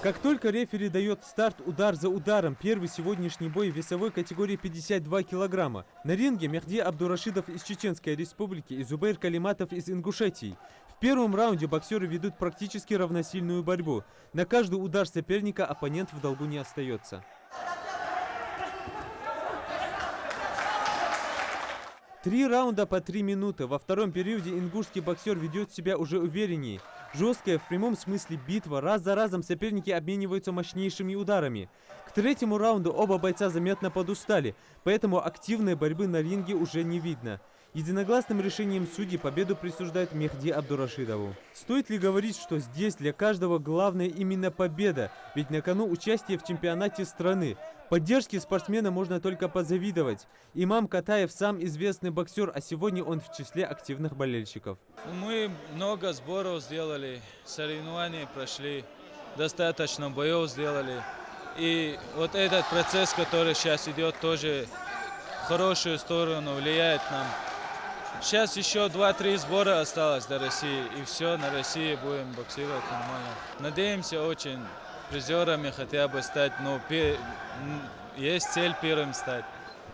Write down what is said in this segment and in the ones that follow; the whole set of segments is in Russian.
Как только рефери дает старт удар за ударом, первый сегодняшний бой в весовой категории 52 килограмма. На ринге Мехди Абдурашидов из Чеченской Республики и Зубейр Калиматов из Ингушетии. В первом раунде боксеры ведут практически равносильную борьбу. На каждый удар соперника оппонент в долгу не остается. 3 раунда по 3 минуты. Во втором периоде ингушский боксер ведет себя уже увереннее. Жесткая в прямом смысле битва. Раз за разом соперники обмениваются мощнейшими ударами. К третьему раунду оба бойца заметно подустали, поэтому активной борьбы на ринге уже не видно. Единогласным решением судей победу присуждают Мехди Абдурашидову. Стоит ли говорить, что здесь для каждого главное именно победа? Ведь на кону участие в чемпионате страны. Поддержке спортсмена можно только позавидовать. Имам Катаев сам известный боксер, а сегодня он в числе активных болельщиков. Мы много сборов сделали, соревнования прошли, достаточно боев сделали. И вот этот процесс, который сейчас идет, тоже в хорошую сторону влияет нам. Сейчас еще 2-3 сбора осталось до России, и все, на России будем боксировать нормально. Надеемся очень призерами хотя бы стать, но есть цель первым стать.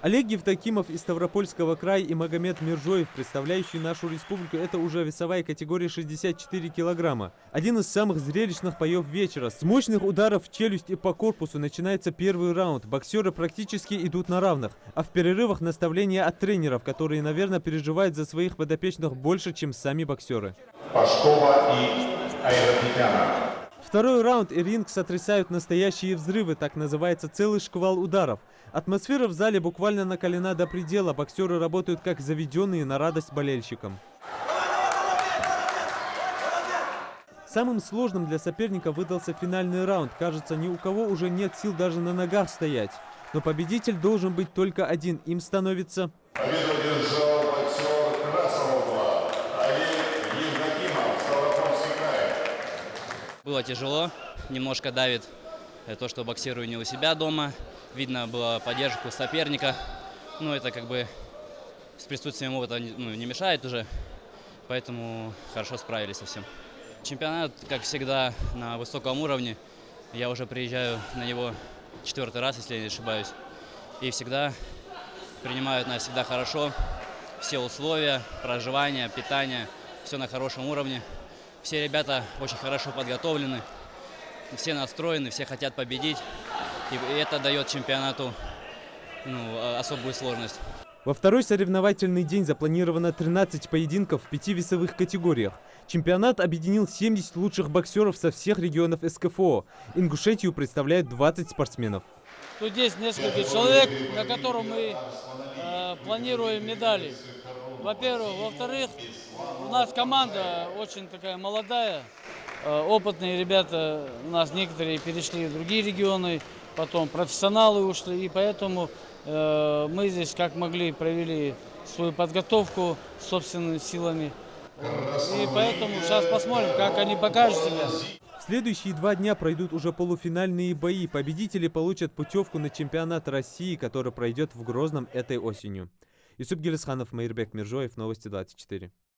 Олег Евдокимов из Ставропольского края и Магомед Миржоев, представляющий нашу республику, это уже весовая категория 64 килограмма. Один из самых зрелищных боев вечера. С мощных ударов в челюсть и по корпусу начинается первый раунд. Боксеры практически идут на равных. А в перерывах наставления от тренеров, которые, наверное, переживают за своих подопечных больше, чем сами боксеры. Пашкова и Айрапетяна. Второй раунд и ринг сотрясают настоящие взрывы, так называется целый шквал ударов. Атмосфера в зале буквально накалена до предела, боксеры работают как заведенные на радость болельщикам. Самым сложным для соперника выдался финальный раунд. Кажется, ни у кого уже нет сил даже на ногах стоять. Но победитель должен быть только один, им становится... Победу одержал боксер красного угла Олег Евдокимов, Ставропольский край. Было тяжело, немножко давит то, что боксирую не у себя дома. Видно было поддержку соперника. Ну, это как бы с присутствием опыта не мешает уже. Поэтому хорошо справились со всем. Чемпионат, как всегда, на высоком уровне. Я уже приезжаю на него 4-й раз, если я не ошибаюсь. И всегда принимают нас всегда хорошо. Все условия, проживание, питание, все на хорошем уровне. Все ребята очень хорошо подготовлены. Все настроены, все хотят победить. И это дает чемпионату особую сложность. Во второй соревновательный день запланировано 13 поединков в 5 весовых категориях. Чемпионат объединил 70 лучших боксеров со всех регионов СКФО. Ингушетию представляют 20 спортсменов. Тут есть несколько человек, на котором мы планируем медали. Во-первых. Во-вторых, у нас команда очень такая молодая. Опытные ребята, у нас некоторые перешли в другие регионы, потом профессионалы ушли, и поэтому мы здесь как могли провели свою подготовку собственными силами. И поэтому сейчас посмотрим, как они покажут себя. В следующие 2 дня пройдут уже полуфинальные бои. Победители получат путевку на чемпионат России, который пройдет в Грозном этой осенью. Юсуп Гелесханов, Майырбек Миржоев, Новости 24.